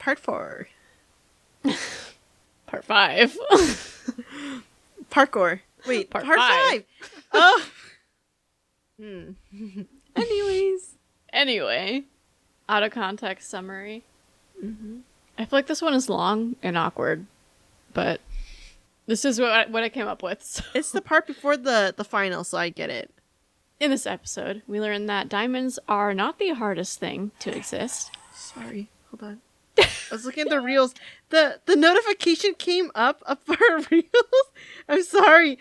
part 4. Part 5. Parkour. Wait, Part part 5. Oh. Anyway, out of context summary. I feel like this one is long and awkward, but this is what I came up with. So. It's the part before the final, so I get it. In this episode, we learn that diamonds are not the hardest thing to exist. Sorry, hold on. I was looking at the reels. The notification came up for reels. I'm sorry.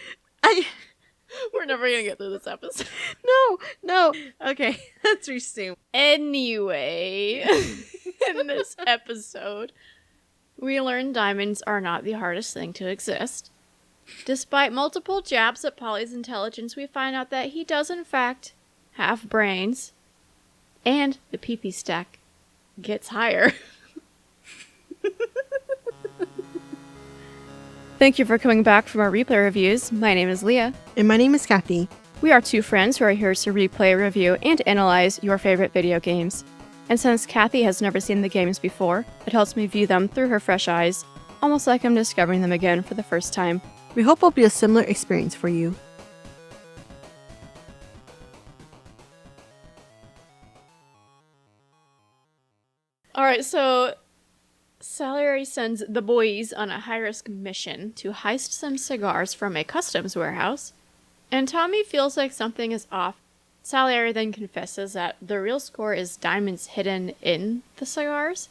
We're never gonna get through this episode. No. Okay, let's resume. Anyway, in this episode, we learn diamonds are not the hardest thing to exist. Despite multiple jabs at Polly's intelligence, we find out that he does in fact have brains, and the pee-pee stack gets higher. Thank you for coming back from our replay reviews. My name is Leah. And my name is Kathy. We are two friends who are here to replay, review, and analyze your favorite video games. And since Kathy has never seen the games before, it helps me view them through her fresh eyes, almost like I'm discovering them again for the first time. We hope it'll be a similar experience for you. Alright, so Salieri sends the boys on a high-risk mission to heist some cigars from a customs warehouse, and Tommy feels like something is off. Salieri then confesses that the real score is diamonds hidden in the cigars,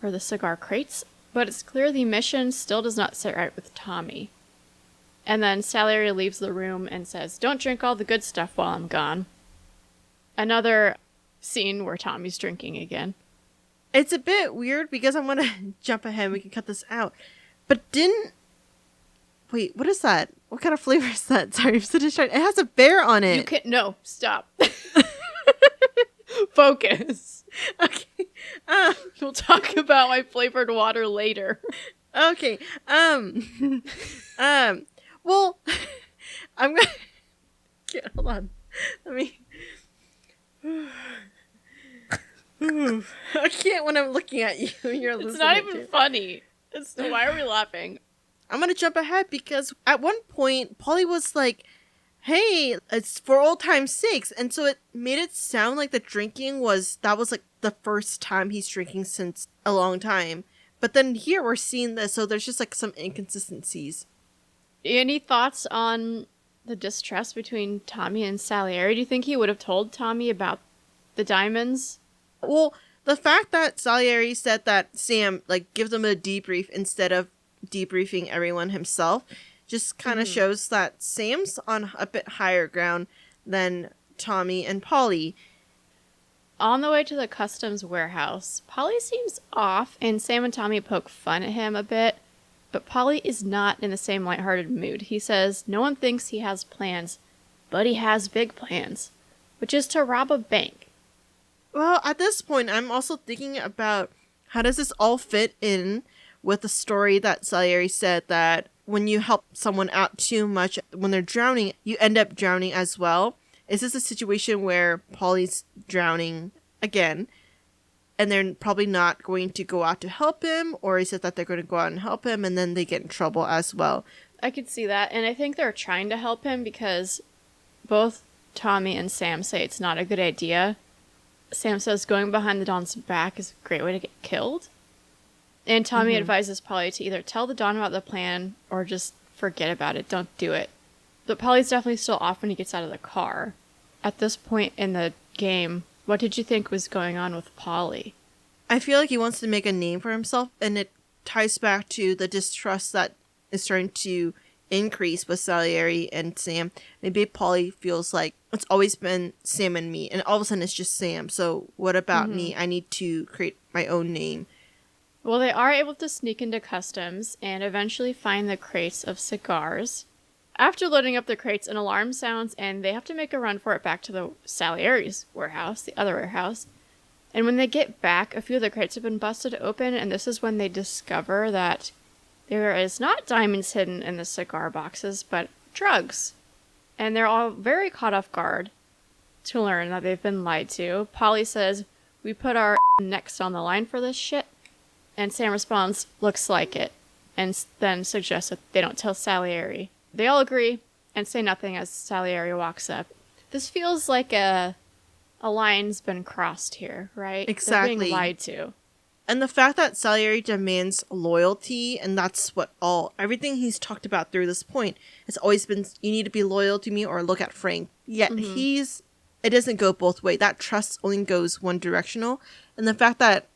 or the cigar crates, but it's clear the mission still does not sit right with Tommy. And then Salieri leaves the room and says, "Don't drink all the good stuff while I'm gone." Another scene where Tommy's drinking again. It's a bit weird because I'm going to jump ahead. We can cut this out. But wait, what is that? What kind of flavor is that? Sorry, I'm so distracted. It has a bear on it. You can't. No, stop. Focus. Okay. We'll talk about my flavored water later. Okay. Well, I'm going to... Hold on. Let me... I can't when I'm looking at you. You're listening. It's not even funny. Why are we laughing? I'm gonna jump ahead because at one point Polly was like, "Hey, it's for old time's sakes," and so it made it sound like the drinking was like the first time he's drinking since a long time. But then here we're seeing this, so there's just like some inconsistencies. Any thoughts on the distrust between Tommy and Salieri? Do you think he would have told Tommy about the diamonds? Well, the fact that Salieri said that Sam, gives them a debrief instead of debriefing everyone himself just kind of shows that Sam's on a bit higher ground than Tommy and Polly. On the way to the customs warehouse, Polly seems off, and Sam and Tommy poke fun at him a bit, but Polly is not in the same lighthearted mood. He says no one thinks he has plans, but he has big plans, which is to rob a bank. Well, at this point, I'm also thinking about how does this all fit in with the story that Salieri said that when you help someone out too much, when they're drowning, you end up drowning as well. Is this a situation where Polly's drowning again, and they're probably not going to go out to help him, or is it that they're going to go out and help him and then they get in trouble as well? I could see that, and I think they're trying to help him because both Tommy and Sam say it's not a good idea. Sam says going behind the Don's back is a great way to get killed. And Tommy advises Polly to either tell the Don about the plan or just forget about it. Don't do it. But Polly's definitely still off when he gets out of the car. At this point in the game, what did you think was going on with Polly? I feel like he wants to make a name for himself, and it ties back to the distrust that is starting to increase with Salieri and Sam. Maybe Polly feels like it's always been Sam and me, and all of a sudden it's just Sam. So what about me? I need to create my own name. Well, they are able to sneak into customs and eventually find the crates of cigars. After loading up the crates, an alarm sounds, and they have to make a run for it back to the Salieri's warehouse, the other warehouse. And when they get back, a few of the crates have been busted open, and this is when they discover that there is not diamonds hidden in the cigar boxes, but drugs. And they're all very caught off guard to learn that they've been lied to. Polly says, "We put our necks on the line for this shit." And Sam responds, looks like it, and then suggests that they don't tell Salieri. They all agree and say nothing as Salieri walks up. This feels like a line's been crossed here, right? Exactly. They're being lied to. And the fact that Salieri demands loyalty, and that's what everything he's talked about through this point has always been, you need to be loyal to me or look at Frank. Yet it doesn't go both ways. That trust only goes one directional. And the fact that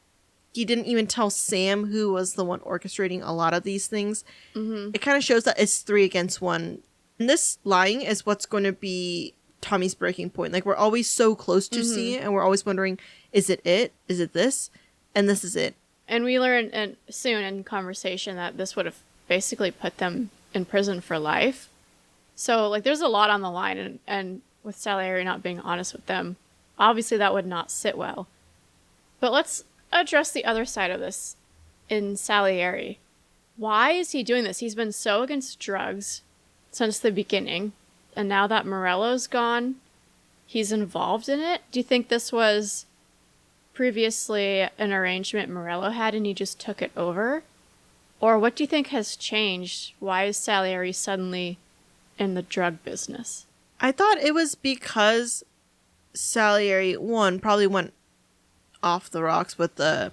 he didn't even tell Sam, who was the one orchestrating a lot of these things, it kind of shows that it's 3 against 1. And this lying is what's going to be Tommy's breaking point. Like, we're always so close to seeing it, and we're always wondering, is it it? Is it this? And this is it. And we learn soon in conversation that this would have basically put them in prison for life. So, like, there's a lot on the line, and with Salieri not being honest with them, obviously that would not sit well. But let's address the other side of this in Salieri. Why is he doing this? He's been so against drugs since the beginning, and now that Morello's gone, he's involved in it. Do you think this was previously an arrangement Morello had and he just took it over? Or what do you think has changed? Why is Salieri suddenly in the drug business? I thought it was because Salieri, one, probably went off the rocks with the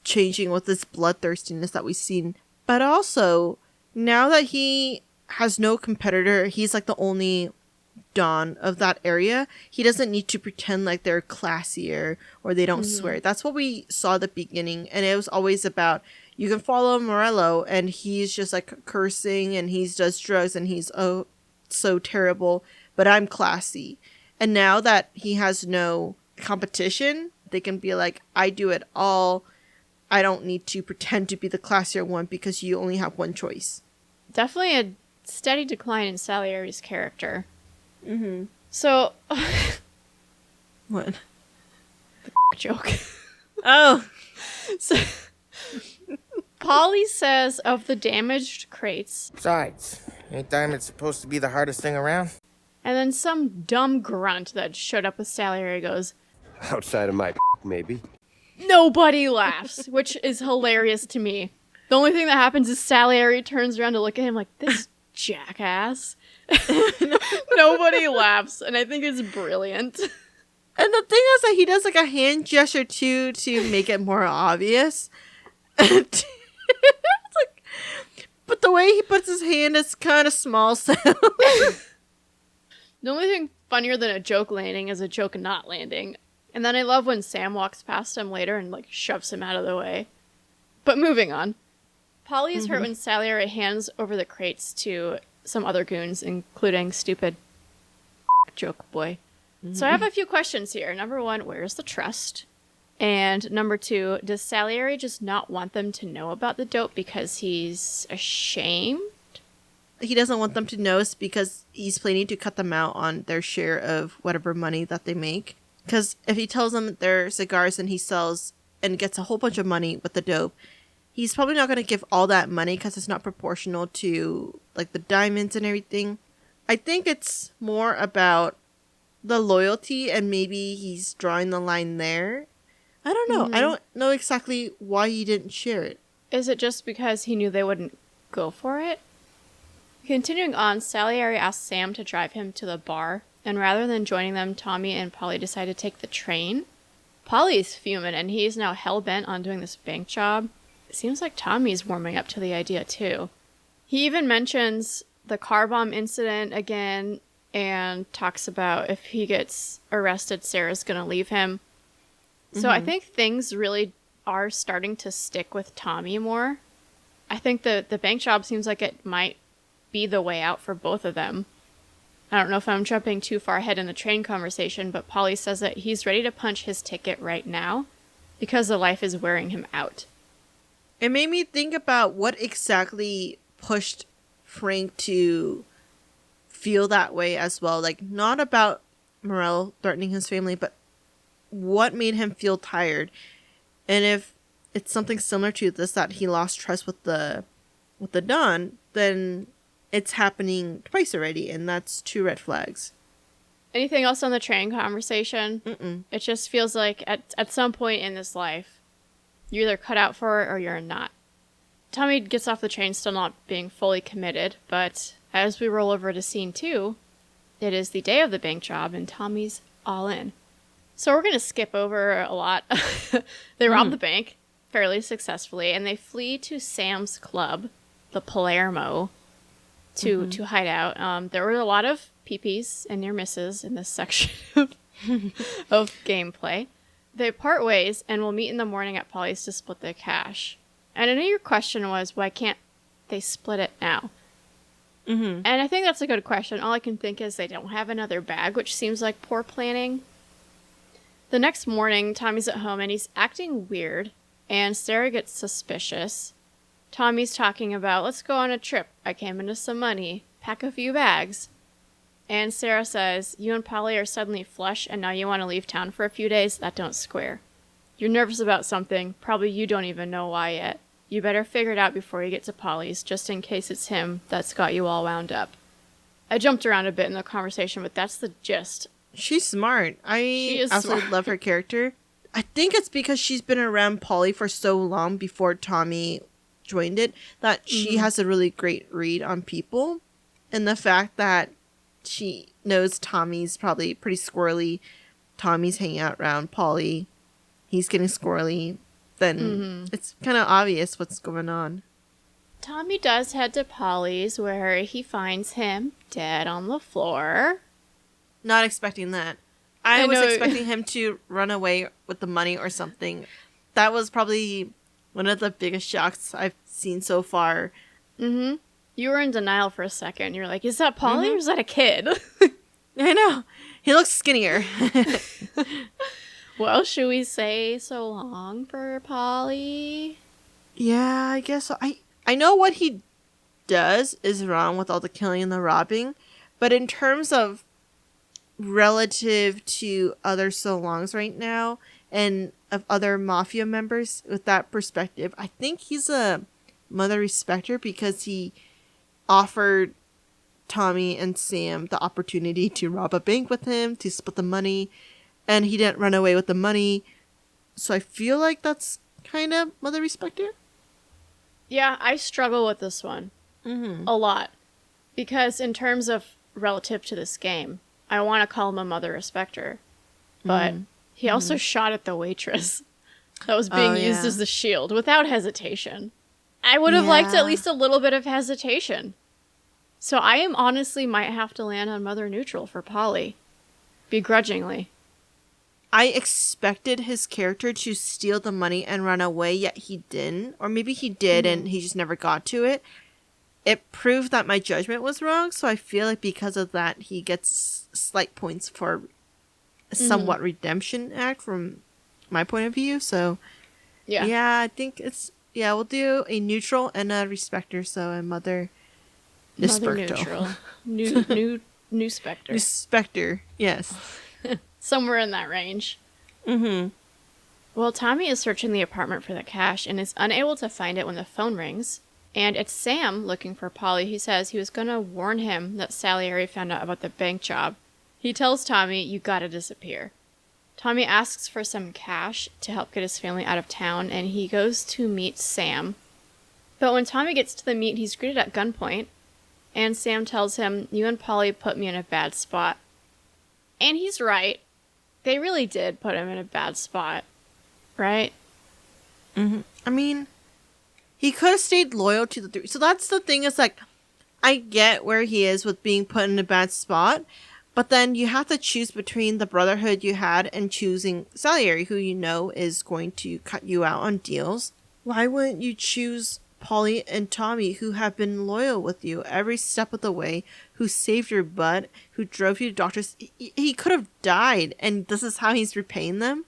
changing with this bloodthirstiness that we've seen. But also, now that he has no competitor, he's like the only Don of that area. He doesn't need to pretend like they're classier or they don't swear. That's what we saw at the beginning. And it was always about, you can follow Morello and he's just like cursing and he does drugs and he's so terrible, but I'm classy. And now that he has no competition, they can be like, I do it all. I don't need to pretend to be the classier one because you only have one choice. Definitely a steady decline in Salieri's character. So, what? The joke. Oh. So, Polly says of the damaged crates. Besides, ain't diamonds supposed to be the hardest thing around? And then some dumb grunt that showed up with Salieri goes, outside of my maybe. Nobody laughs, which is hilarious to me. The only thing that happens is Salieri turns around to look at him like, this jackass. Nobody laughs, and I think it's brilliant. And the thing is that he does like a hand gesture too to make it more obvious. It's like, but the way he puts his hand is kind of small sound. The only thing funnier than a joke landing is a joke not landing. And then I love when Sam walks past him later and like shoves him out of the way. But moving on. Polly is hurt when Salieri hands over the crates to some other goons, including stupid joke boy. So I have a few questions here. Number 1, where's the trust? And number 2, does Salieri just not want them to know about the dope because he's ashamed? He doesn't want them to know because he's planning to cut them out on their share of whatever money that they make. Because if he tells them they're cigars and he sells and gets a whole bunch of money with the dope, he's probably not going to give all that money because it's not proportional to like the diamonds and everything. I think it's more about the loyalty and maybe he's drawing the line there. I don't know. I don't know exactly why he didn't share it. Is it just because he knew they wouldn't go for it? Continuing on, Salieri asks Sam to drive him to the bar, and rather than joining them, Tommy and Polly decide to take the train. Polly's fuming, and he's now hell-bent on doing this bank job. It seems like Tommy's warming up to the idea, too. He even mentions the car bomb incident again, and talks about if he gets arrested, Sarah's gonna leave him. So I think things really are starting to stick with Tommy more. I think the bank job seems like it might be the way out for both of them. I don't know if I'm jumping too far ahead in the train conversation, but Polly says that he's ready to punch his ticket right now because the life is wearing him out. It made me think about what exactly pushed Frank to feel that way as well. Like, not about Morello threatening his family, but what made him feel tired. And if it's something similar to this, that he lost trust with the Don, then it's happening twice already, and that's 2 red flags. Anything else on the train conversation? It just feels like at some point in this life, You're either cut out for it or you're not. Tommy gets off the train still not being fully committed, but as we roll over to scene 2, it is the day of the bank job and Tommy's all in. So we're going to skip over a lot. They rob the bank fairly successfully and they flee to Sam's club, the Palermo, to hide out. There were a lot of peepees and near misses in this section of gameplay. They part ways and will meet in the morning at Polly's to split the cash. And I know your question was, why can't they split it now? And I think that's a good question. All I can think is they don't have another bag, which seems like poor planning. The next morning, Tommy's at home and he's acting weird, and Sarah gets suspicious. Tommy's talking about, let's go on a trip. I came into some money. Pack a few bags. And Sarah says, you and Polly are suddenly flush and now you want to leave town for a few days? That don't square. You're nervous about something. Probably you don't even know why yet. You better figure it out before you get to Polly's, just in case it's him that's got you all wound up. I jumped around a bit in the conversation, but that's the gist. She's smart. She is absolutely smart. love her character. I think it's because she's been around Polly for so long before Tommy joined it that she has a really great read on people. And the fact that she knows Tommy's probably pretty squirrely. Tommy's hanging out around Polly. He's getting squirrely. Then it's kind of obvious what's going on. Tommy does head to Polly's where he finds him dead on the floor. Not expecting that. I was know. expecting him to run away with the money or something. That was probably one of the biggest shocks I've seen so far. You were in denial for a second. You were like, is that Polly or is that a kid? I know. He looks skinnier. Well, should we say so long for Polly? Yeah, I guess so. I know what he does is wrong with all the killing and the robbing, but in terms of relative to other so longs right now and of other mafia members with that perspective, I think he's a mother respecter because he offered Tommy and Sam the opportunity to rob a bank with him, to split the money, and he didn't run away with the money. So I feel like that's kind of mother respecter. Yeah, I struggle with this one a lot. Because in terms of relative to this game, I want to call him a mother respecter. But he also shot at the waitress that was being used as the shield without hesitation. I would have liked at least a little bit of hesitation. So I am honestly might have to land on mother neutral for Polly. Begrudgingly. I expected his character to steal the money and run away, yet he didn't. Or maybe he did and he just never got to it. It proved that my judgment was wrong, so I feel like because of that, he gets slight points for a somewhat redemption act from my point of view. So, yeah, I think it's... Yeah, we'll do a neutral and a respecter, so a mother... Mother neutral. New specter. Respecter, yes. Somewhere in that range. Well, Tommy is searching the apartment for the cash and is unable to find it when the phone rings. And it's Sam looking for Polly. He says he was going to warn him that Salieri found out about the bank job. He tells Tommy, you gotta disappear. Tommy asks for some cash to help get his family out of town, and he goes to meet Sam. But when Tommy gets to the meet, he's greeted at gunpoint, and Sam tells him, you and Polly put me in a bad spot. And he's right. They really did put him in a bad spot. Right? I mean, he could have stayed loyal to the three. So that's the thing, is like, I get where he is with being put in a bad spot, but then you have to choose between the brotherhood you had and choosing Salieri, who you know is going to cut you out on deals. Why wouldn't you choose Polly and Tommy, who have been loyal with you every step of the way, who saved your butt, who drove you to doctors? He could have died, and this is how he's repaying them?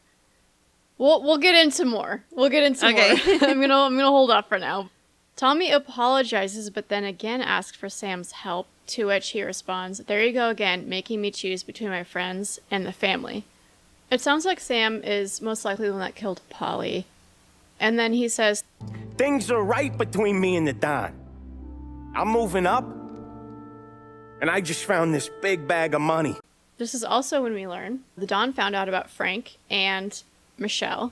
We'll get into more. More. I'm gonna hold off for now. Tommy apologizes, but then again asks for Sam's help, to which he responds, there you go again, making me choose between my friends and the family. It sounds like Sam is most likely the one that killed Polly. And then he says, things are right between me and the Don. I'm moving up, and I just found this big bag of money. This is also when we learn the Don found out about Frank and Michelle.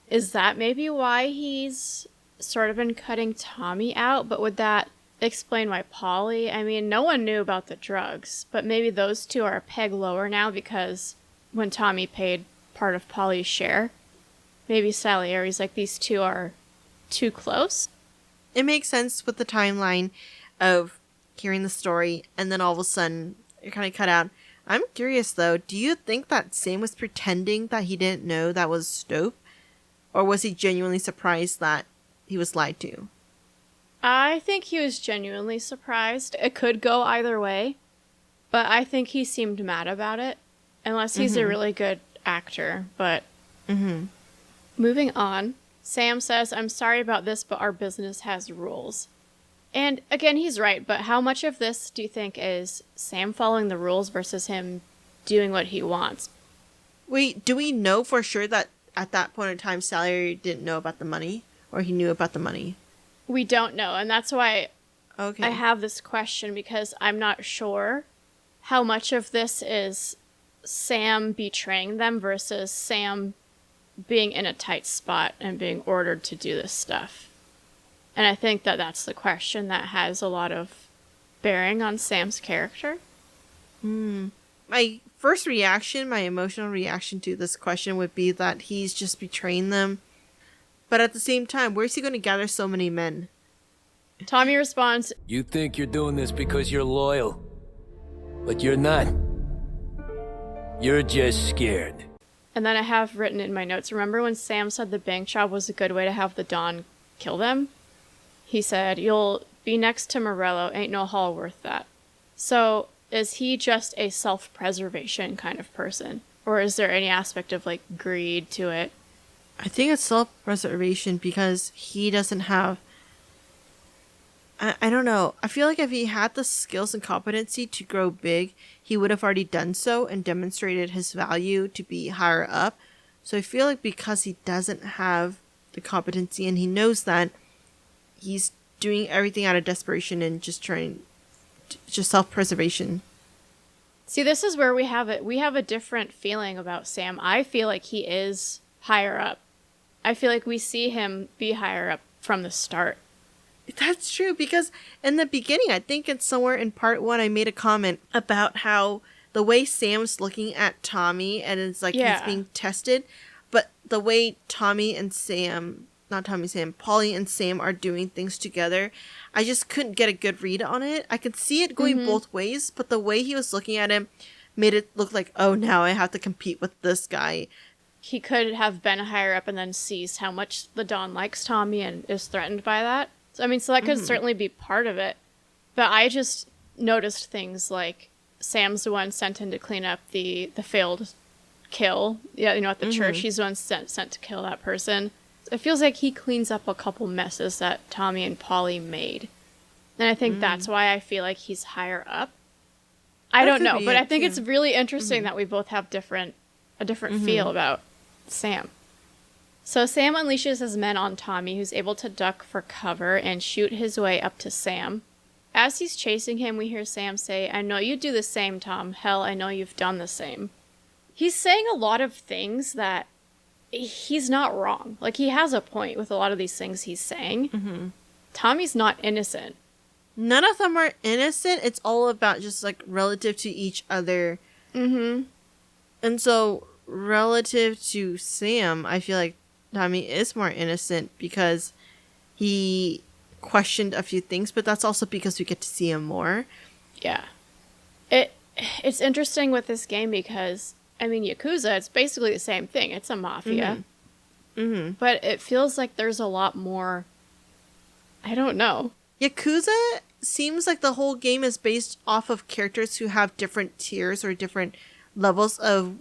Is that maybe why he's sort of been cutting Tommy out? But would that explain why Polly? I mean, no one knew about the drugs, but maybe those two are a peg lower now because when Tommy paid part of Polly's share, maybe Salieri's like, these two are too close. It makes sense with the timeline of hearing the story and then all of a sudden you're kind of cut out. I'm curious though, do you think that Sam was pretending that he didn't know that was Stope? Or was he genuinely surprised that he was lied to? I think he was genuinely surprised. It could go either way, but I think he seemed mad about it, unless he's a really good actor. But moving on, Sam says, "I'm sorry about this, but our business has rules." And again, he's right, but how much of this do you think is Sam following the rules versus him doing what he wants? Wait, do we know for sure that at that point in time Salieri didn't know about the money? Or he knew about the money? We don't know, and that's why Okay. I have this question, because I'm not sure how much of this is Sam betraying them versus Sam being in a tight spot and being ordered to do this stuff. And I think that that's the question that has a lot of bearing on Sam's character. My first reaction, my emotional reaction to this question would be that he's just betraying them. But at the same time, where's he going to gather so many men? Tommy responds, You think you're doing this because you're loyal, but you're not. You're just scared. and then I have written in my notes, remember when Sam said the bank job was a good way to have the Don kill them? He said, you'll be next to Morello, ain't no haul worth that. So, is he just a self-preservation kind of person? Or is there any aspect of, like, greed to it? I think it's self-preservation because he doesn't have... I don't know. I feel like if he had the skills and competency to grow big, he would have already done so and demonstrated his value to be higher up. So I feel like because he doesn't have the competency and he knows that, he's doing everything out of desperation and just trying... just self-preservation. See, this is where we have it. We have a different feeling about Sam. I feel like he is higher up. I feel like we see him be higher up from the start. That's true, because in the beginning, I think it's somewhere in part 1, I made a comment about how the way Sam's looking at Tommy and it's like he's being tested, but the way Polly and Sam are doing things together, I just couldn't get a good read on it. I could see it going both ways, but the way he was looking at him made it look like, oh, now I have to compete with this guy. He could have been higher up and then sees how much the Don likes Tommy and is threatened by that. So that could certainly be part of it. But I just noticed things like Sam's the one sent in to clean up the failed kill. Yeah, at the church, he's the one sent to kill that person. It feels like he cleans up a couple messes that Tommy and Polly made. And I think that's why I feel like he's higher up. I don't know, but I think it's really interesting that we both have a different feel about Sam. So Sam unleashes his men on Tommy, who's able to duck for cover and shoot his way up to Sam. As he's chasing him, we hear Sam say, I know you'd do the same, Tom. Hell, I know you've done the same. He's saying a lot of things that he's not wrong. Like, he has a point with a lot of these things he's saying. Tommy's not innocent. None of them are innocent. It's all about just, like, relative to each other. And so, relative to Sam, I feel like Tommy is more innocent because he questioned a few things, but that's also because we get to see him more. Yeah. It's interesting with this game because, Yakuza, it's basically the same thing. It's a mafia. But it feels like there's a lot more... I don't know. Yakuza seems like the whole game is based off of characters who have different tiers or different levels of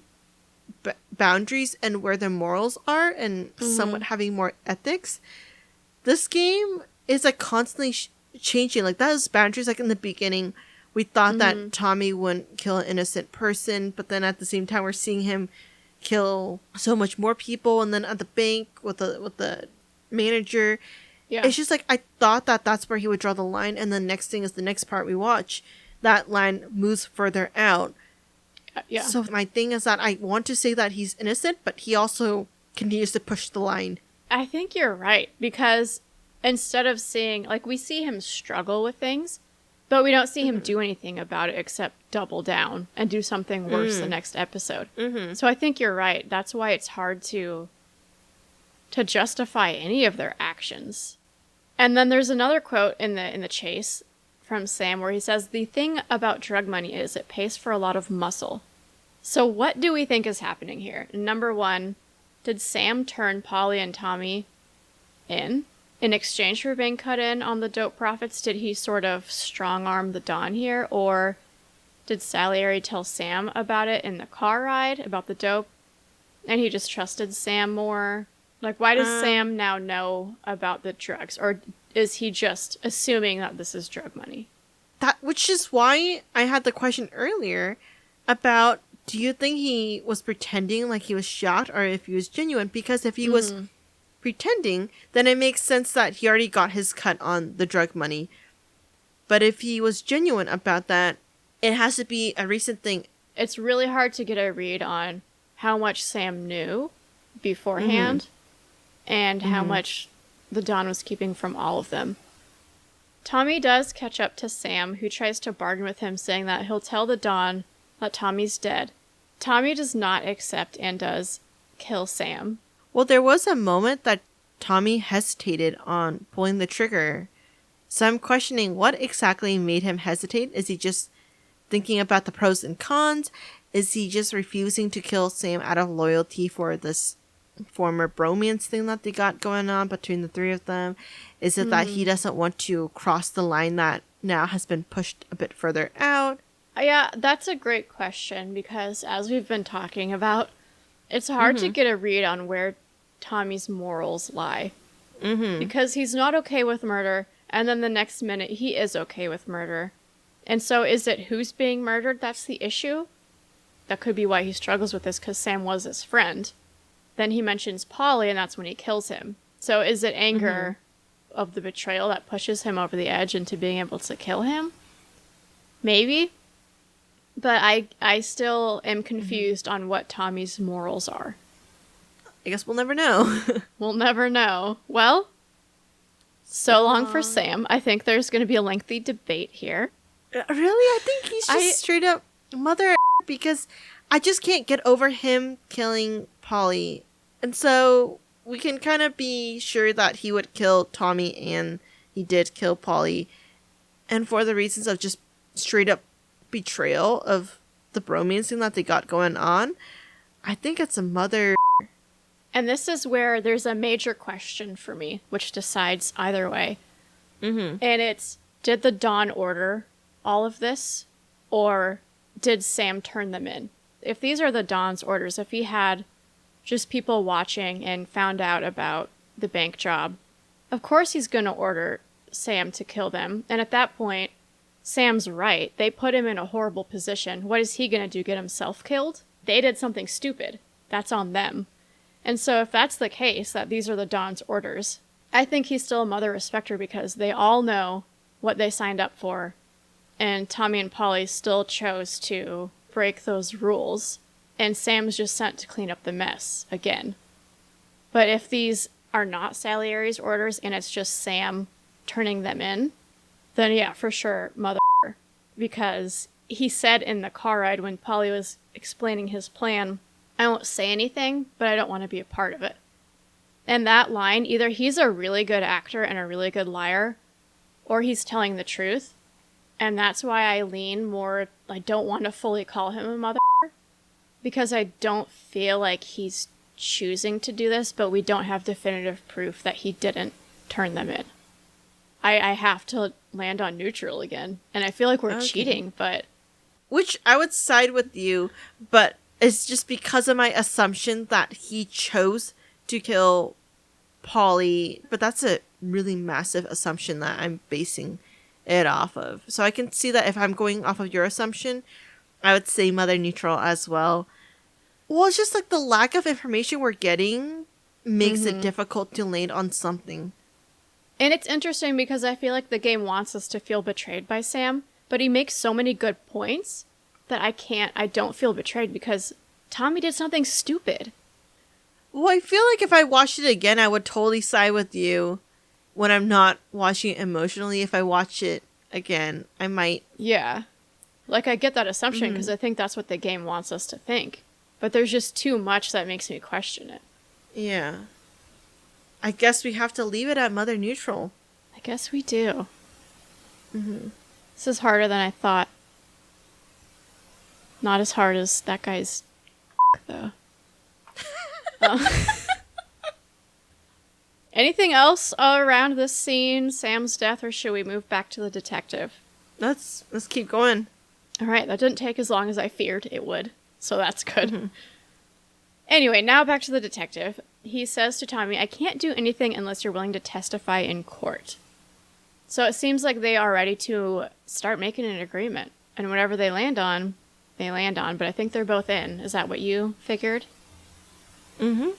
boundaries and where their morals are and somewhat having more ethics. This game is like constantly changing. Like, those boundaries, like in the beginning, we thought that Tommy wouldn't kill an innocent person, but then at the same time we're seeing him kill so much more people. And then at the bank with the manager, it's just like I thought that that's where he would draw the line, and the next thing is the next part we watch, that line moves further out. So my thing is that I want to say that he's innocent, but he also continues to push the line. I think you're right, because instead of seeing, like, we see him struggle with things, but we don't see him do anything about it except double down and do something worse the next episode. So I think you're right. That's why it's hard to justify any of their actions. And then there's another quote in the chase from Sam where he says, "The thing about drug money is it pays for a lot of muscle." So what do we think is happening here? Number one, did Sam turn Polly and Tommy in exchange for being cut in on the dope profits? Did he sort of strong-arm the Don here? Or did Salieri tell Sam about it in the car ride, about the dope, and he just trusted Sam more? Like, why does Sam now know about the drugs? Or is he just assuming that this is drug money? Which is why I had the question earlier about, do you think he was pretending like he was shocked or if he was genuine? Because if he was pretending, then it makes sense that he already got his cut on the drug money. But if he was genuine about that, it has to be a recent thing. It's really hard to get a read on how much Sam knew beforehand and how much the Don was keeping from all of them. Tommy does catch up to Sam, who tries to bargain with him, saying that he'll tell the Don that Tommy's dead. Tommy does not accept and does kill Sam. Well, there was a moment that Tommy hesitated on pulling the trigger. So I'm questioning what exactly made him hesitate. Is he just thinking about the pros and cons? Is he just refusing to kill Sam out of loyalty for this former bromance thing that they got going on between the three of them? Is it that he doesn't want to cross the line that now has been pushed a bit further out? Yeah, that's a great question, because as we've been talking about, it's hard to get a read on where Tommy's morals lie. Because he's not okay with murder, and then the next minute he is okay with murder. And so is it who's being murdered that's the issue? That could be why he struggles with this, because Sam was his friend. Then he mentions Polly, and that's when he kills him. So is it anger of the betrayal that pushes him over the edge into being able to kill him? Maybe. But I still am confused on what Tommy's morals are. I guess we'll never know. We'll never know. Well, so long for Sam. I think there's going to be a lengthy debate here. Really? I think he's just straight up mother because I just can't get over him killing Polly. And so we can kind of be sure that he would kill Tommy, and he did kill Polly. And for the reasons of just straight up betrayal of the bromance thing that they got going on, I think it's a mother. And this is where there's a major question for me, which decides either way. And it's, did the Don order all of this, or did Sam turn them in? If these are the Don's orders, if he had just people watching and found out about the bank job, of course he's going to order Sam to kill them. And at that point, Sam's right. They put him in a horrible position. What is he going to do? Get himself killed? They did something stupid. That's on them. And so if that's the case, that these are the Don's orders, I think he's still a mother respecter, because they all know what they signed up for. And Tommy and Polly still chose to break those rules. And Sam's just sent to clean up the mess again. But if these are not Salieri's orders and it's just Sam turning them in, then yeah, for sure, mother. Because he said in the car ride when Polly was explaining his plan, I won't say anything, but I don't want to be a part of it. And that line, either he's a really good actor and a really good liar, or he's telling the truth. And that's why I lean more, I don't want to fully call him a mother, because I don't feel like he's choosing to do this, but we don't have definitive proof that he didn't turn them in. I have to land on neutral again, and I feel like we're cheating, but... Which I would side with you, but it's just because of my assumption that he chose to kill Polly, but that's a really massive assumption that I'm basing it off of. So I can see that if I'm going off of your assumption, I would say mother neutral as well. Well, it's just like the lack of information we're getting makes it difficult to land on something. And it's interesting because I feel like the game wants us to feel betrayed by Sam, but he makes so many good points that I don't feel betrayed because Tommy did something stupid. Well, I feel like if I watched it again, I would totally side with you when I'm not watching it emotionally. If I watch it again, I might. Yeah. Like, I get that assumption because I think that's what the game wants us to think. But there's just too much that makes me question it. Yeah. I guess we have to leave it at Mother Neutral. I guess we do. This is harder than I thought. Not as hard as that guy's though. Anything else around this scene, Sam's death, or should we move back to the detective? Let's keep going. All right, that didn't take as long as I feared it would, so that's good. Anyway, now back to the detective. He says to Tommy, I can't do anything unless you're willing to testify in court. So it seems like they are ready to start making an agreement. And whatever they land on, but I think they're both in. Is that what you figured? Mm-hmm.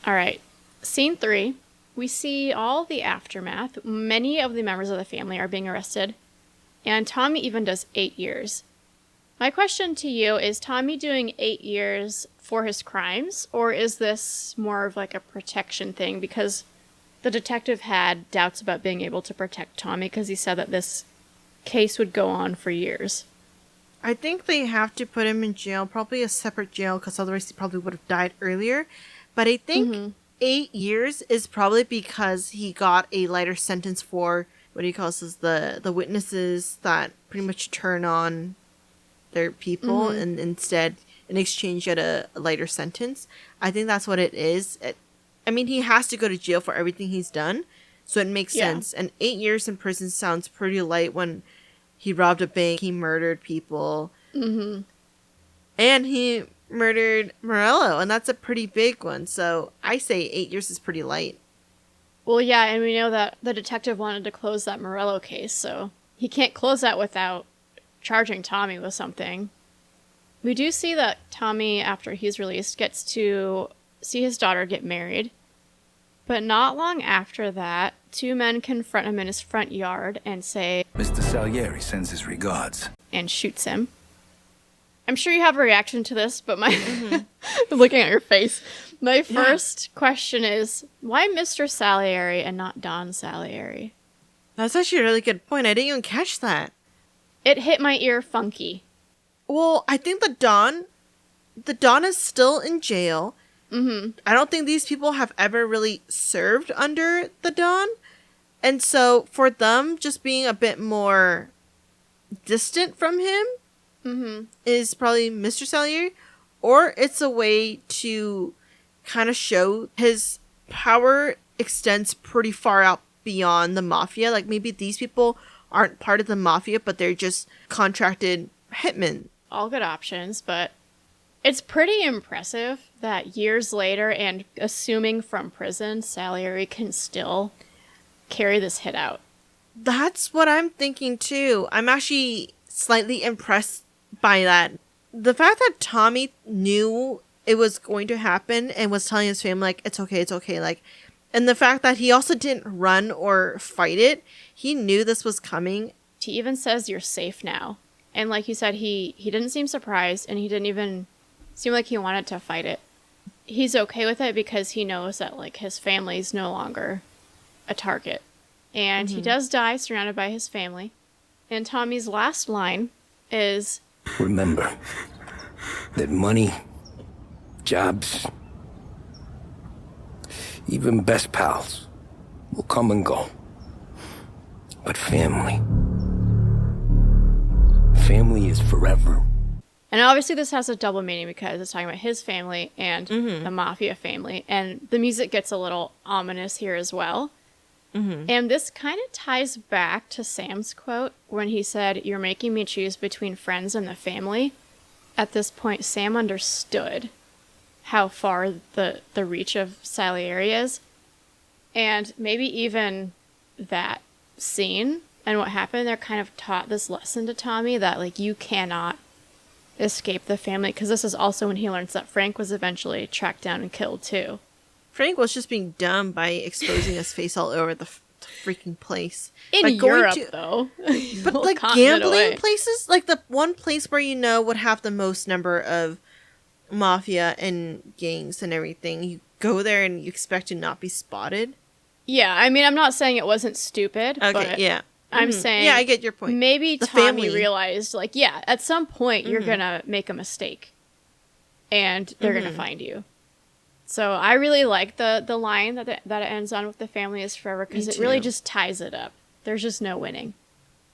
All right. Scene 3. We see all the aftermath. Many of the members of the family are being arrested. And Tommy even does 8 years. My question to you, is Tommy doing 8 years for his crimes? Or is this more of like a protection thing? Because the detective had doubts about being able to protect Tommy because he said that this case would go on for years. I think they have to put him in jail, probably a separate jail, because otherwise he probably would have died earlier. But I think 8 years is probably because he got a lighter sentence for, what he calls the witnesses that pretty much turn on their people and instead, in exchange, get a lighter sentence. I think that's what it is. I mean, he has to go to jail for everything he's done, so it makes sense. And 8 years in prison sounds pretty light when he robbed a bank, he murdered people, and he murdered Morello, and that's a pretty big one. So I say 8 years is pretty light. Well, yeah, and we know that the detective wanted to close that Morello case, so he can't close that without charging Tommy with something. We do see that Tommy, after he's released, gets to see his daughter get married. But not long after that, 2 men confront him in his front yard and say, Mr. Salieri sends his regards. And shoots him. I'm sure you have a reaction to this, but my looking at your face, my first question is, why Mr. Salieri and not Don Salieri? That's actually a really good point. I didn't even catch that. It hit my ear funky. Well, I think the Don is still in jail. I don't think these people have ever really served under the Don. And so for them just being a bit more distant from him is probably Mr. Salieri. Or it's a way to kind of show his power extends pretty far out beyond the Mafia. Like maybe these people aren't part of the Mafia, but they're just contracted hitmen. All good options, but it's pretty impressive that years later, and assuming from prison, Salieri can still carry this hit out. That's what I'm thinking too. I'm actually slightly impressed by that. The fact that Tommy knew it was going to happen and was telling his family, like, it's okay, like, and the fact that he also didn't run or fight it, he knew this was coming. He even says, you're safe now. And like you said, he didn't seem surprised, and he didn't even seem like he wanted to fight it. He's okay with it because he knows that, like, his family's no longer a target. And he does die surrounded by his family. And Tommy's last line is, Remember that money, jobs, even best pals will come and go. But family is forever. and obviously this has a double meaning because it's talking about his family and the Mafia family. And the music gets a little ominous here as well. And this kind of ties back to Sam's quote when he said, "You're making me choose between friends and the family." At this point, Sam understood how far the reach of Salieri is. And maybe even that scene and what happened there kind of taught this lesson to Tommy that, like, you cannot escape the family. Because this is also when he learns that Frank was eventually tracked down and killed too. Frank was just being dumb by exposing his face all over the freaking place. In like Europe, though. But like gambling places, like the one place where you know would have the most number of mafia and gangs and everything, you go there and you expect to not be spotted. Yeah, I mean, I'm not saying it wasn't stupid, Okay, but yeah. I'm saying... Yeah, I get your point. Maybe The Tommy family. realized, like, yeah, at some point you're gonna make a mistake. And they're gonna find you. So I really like the line that it ends on with the family is forever, because it really just ties it up. There's just no winning.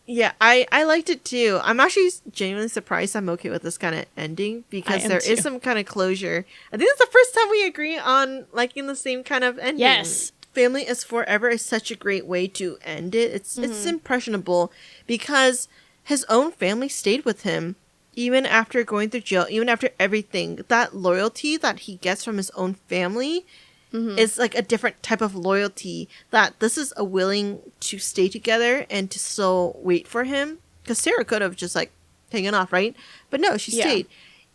Yeah, I liked it too. I'm actually genuinely surprised I'm okay with this kind of ending, because there is some kind of closure. I think it's the first time we agree on liking the same kind of ending. Yes. Family is Forever is such a great way to end it. It's impressionable, because his own family stayed with him even after going through jail, even after everything. That loyalty that he gets from his own family is like a different type of loyalty, that this is a willing to stay together and to still wait for him. Because Sarah could have just like taken off, right? But no, she stayed.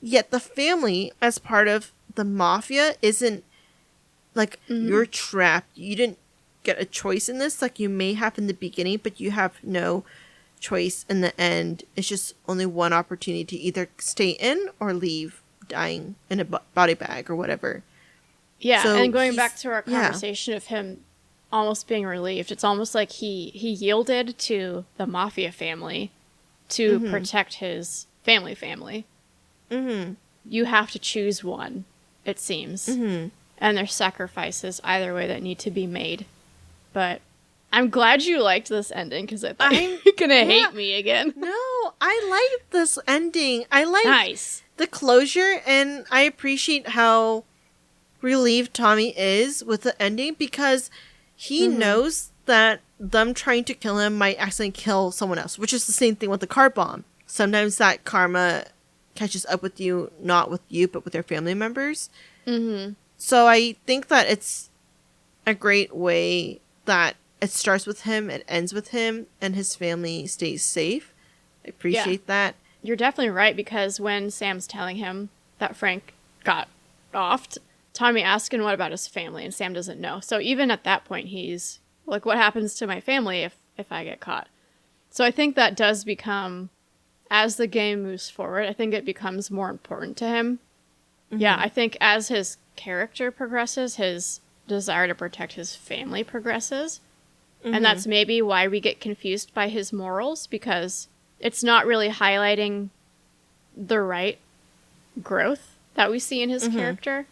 Yet the family, as part of the mafia, isn't like you're trapped. You didn't get a choice in this, like you may have in the beginning, but you have no choice in the end. It's just only one opportunity to either stay in or leave dying in a body bag or whatever. Yeah, So and going back to our conversation of him almost being relieved, it's almost like he yielded to the mafia family to protect his family. Mm-hmm. You have to choose one, it seems. Mm-hmm. And there's sacrifices either way that need to be made. But I'm glad you liked this ending, because I thought you were going to hate me again. No, I like this ending. I like the closure, and I appreciate how relieved Tommy is with the ending, because he knows that them trying to kill him might accidentally kill someone else, which is the same thing with the car bomb. Sometimes that karma catches up with you, not with you, but with your family members. Mm-hmm. So I think that it's a great way that it starts with him, it ends with him, and his family stays safe. I appreciate that. You're definitely right, because when Sam's telling him that Frank got offed, Tommy asks him what about his family, and Sam doesn't know. So even at that point, he's like, what happens to my family if I get caught? So I think that does become, as the game moves forward, I think it becomes more important to him. Mm-hmm. Yeah, I think as his character progresses, his desire to protect his family progresses. Mm-hmm. And that's maybe why we get confused by his morals, because it's not really highlighting the right growth that we see in his character.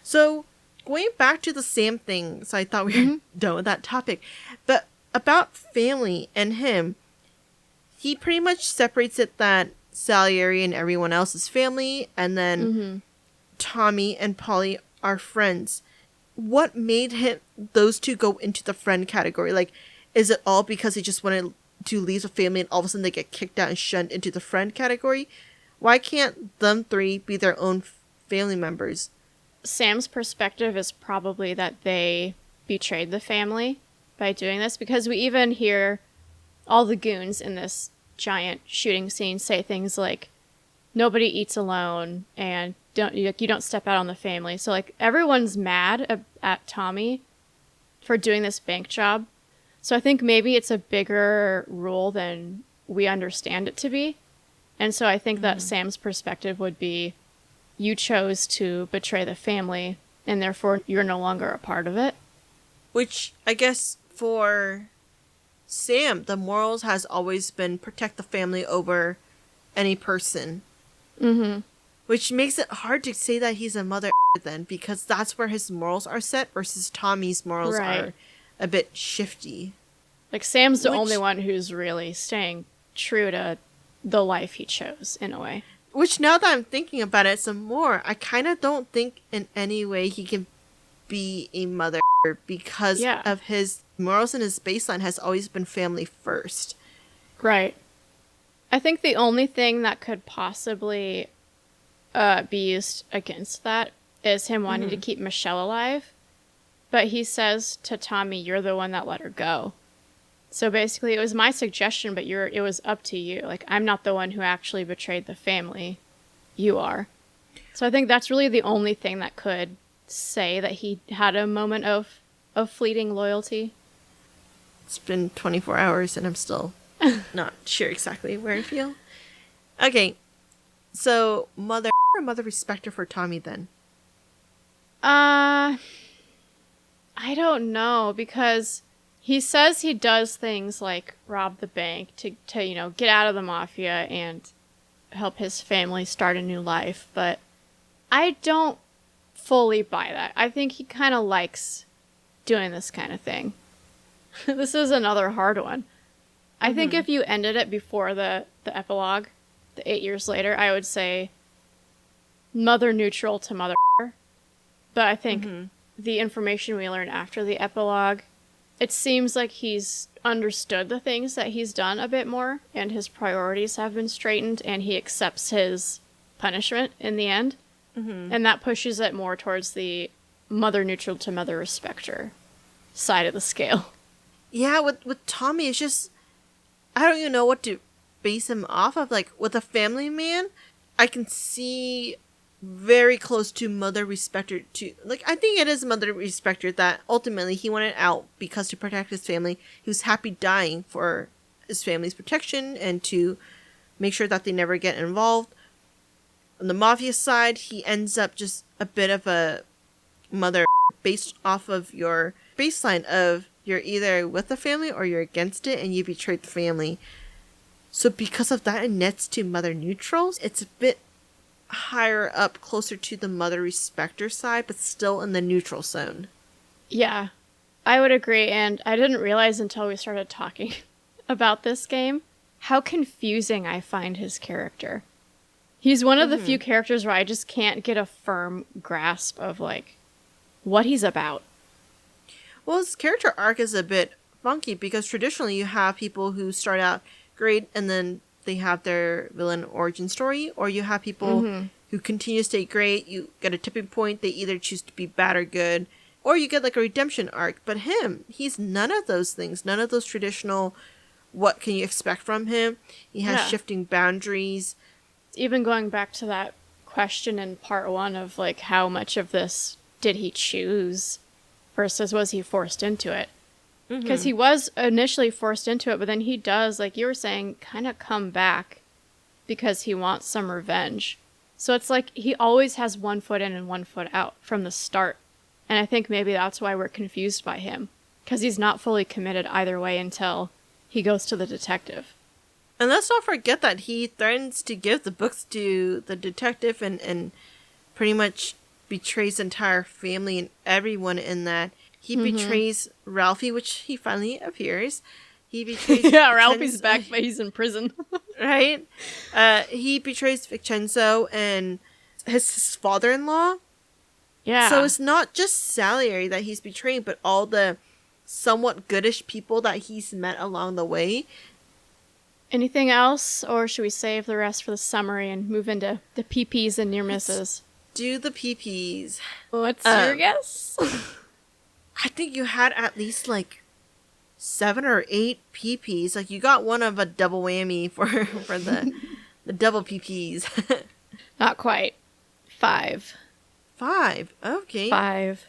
So, going back to the Sam thing, so I thought we were done with that topic, but about family and him, he pretty much separates it that Salieri and everyone else is family, and then Tommy and Polly are friends. What made those two go into the friend category? Like, is it all because he just wanted to leave the family and all of a sudden they get kicked out and shunned into the friend category? Why can't them three be their own family members? Sam's perspective is probably that they betrayed the family by doing this, because we even hear all the goons in this giant shooting scene say things like, nobody eats alone, and you don't step out on the family. So like everyone's mad at Tommy for doing this bank job. So I think maybe it's a bigger rule than we understand it to be. And so I think that Sam's perspective would be, you chose to betray the family, and therefore you're no longer a part of it. Which, I guess, for Sam, the morals has always been protect the family over any person. Mm-hmm. Which makes it hard to say that he's a mother then, because that's where his morals are set, versus Tommy's morals are a bit shifty. Like, Sam's the only one who's really staying true to the life he chose, in a way. Which, now that I'm thinking about it some more, I kind of don't think in any way he can be a mother, because of his morals, and his baseline has always been family first. Right. I think the only thing that could possibly be used against that is him wanting to keep Michelle alive. But he says to Tommy, you're the one that let her go. So basically, it was my suggestion, but it was up to you. Like, I'm not the one who actually betrayed the family. You are. So I think that's really the only thing that could say that he had a moment of fleeting loyalty. It's been 24 hours and I'm still not sure exactly where I feel. Okay, So, mother or mother respecter for Tommy then? I don't know, because he says he does things like rob the bank to get out of the mafia and help his family start a new life, but I don't fully buy that. I think he kind of likes doing this kind of thing. This is another hard one. I think if you ended it before the epilogue, the 8 years later, I would say mother neutral to mother. But I think the information we learn after the epilogue, it seems like he's understood the things that he's done a bit more, and his priorities have been straightened, and he accepts his punishment in the end. And that pushes it more towards the mother neutral to mother respecter side of the scale. Yeah, with Tommy, it's just, I don't even know what to base him off of. Like, with a family man, I can see very close to mother respecter to, like, I think it is mother respecter that ultimately he wanted out because to protect his family. He was happy dying for his family's protection and to make sure that they never get involved. On the mafia side, he ends up just a bit of a mother based off of your baseline of you're either with the family or you're against it and you betrayed the family. So because of that, it nets to mother neutrals. It's a bit higher up, closer to the mother respecter side, but still in the neutral zone. Yeah, I would agree, and I didn't realize until we started talking about this game how confusing I find his character. He's one of the few characters where I just can't get a firm grasp of, like, what he's about. Well, his character arc is a bit funky because traditionally you have people who start out great and then they have their villain origin story, or you have people who continue to stay great, you get a tipping point, they either choose to be bad or good, or you get like a redemption arc. But he's none of those things, none of those traditional, what can you expect from him? He has shifting boundaries. Even going back to that question in part 1 of, like, how much of this did he choose versus was he forced into it? Because he was initially forced into it, but then he does, like you were saying, kind of come back because he wants some revenge. So it's like he always has one foot in and one foot out from the start. And I think maybe that's why we're confused by him, because he's not fully committed either way until he goes to the detective. And let's not forget that he threatens to give the books to the detective and pretty much betrays the entire family and everyone in that. He betrays Ralphie, which he finally appears. He betrays Ralphie's back, but he's in prison. Right? He betrays Vincenzo and his father-in-law. Yeah. So it's not just Salieri that he's betraying, but all the somewhat goodish people that he's met along the way. Anything else, or should we save the rest for the summary and move into the PPs and near misses? Do the PPs. What's your guess? I think you had at least like 7 or 8 PPs. Like you got one of a double whammy for the double PPs. Not quite. 5. 5. Okay. 5.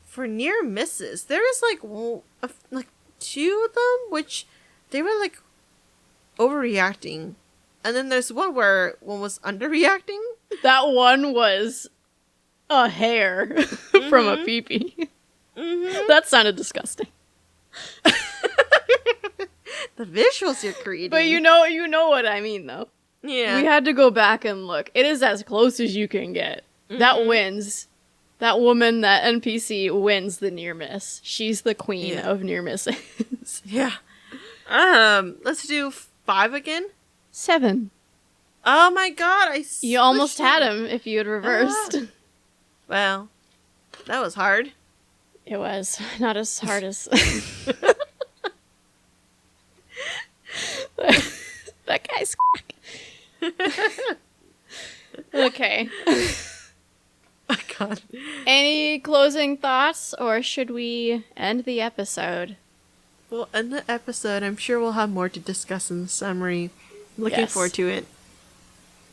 For near misses, there is like 2 of them, which they were like overreacting, and then there's one where one was underreacting. That one was a hair from a peepee. That sounded disgusting. The visuals you're creating, but you know what I mean, though. Yeah, we had to go back and look. It is as close as you can get. That wins. That woman, that NPC wins the near miss. She's the queen of near misses. Yeah. Let's do 5 again. 7. Oh my god, you almost had him if you had reversed. Well, that was hard. It was not as hard as that guy's. Okay. Oh god. Any closing thoughts, or should we end the episode? We'll end the episode. I'm sure we'll have more to discuss in the summary. Looking forward to it.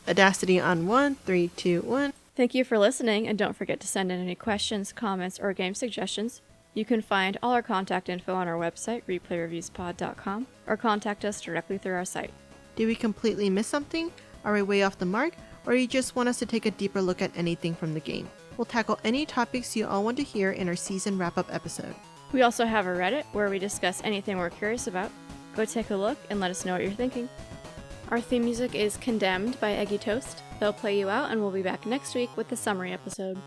Audacity on 1, 3, 2, 1. Thank you for listening, and don't forget to send in any questions, comments, or game suggestions. You can find all our contact info on our website, replayreviewspod.com, or contact us directly through our site. Did we completely miss something? Are we way off the mark? or you just want us to take a deeper look at anything from the game. We'll tackle any topics you all want to hear in our season wrap-up episode. We also have a Reddit where we discuss anything we're curious about. Go take a look and let us know what you're thinking. Our theme music is Condemned by Eggy Toast. They'll play you out, and we'll be back next week with the summary episode.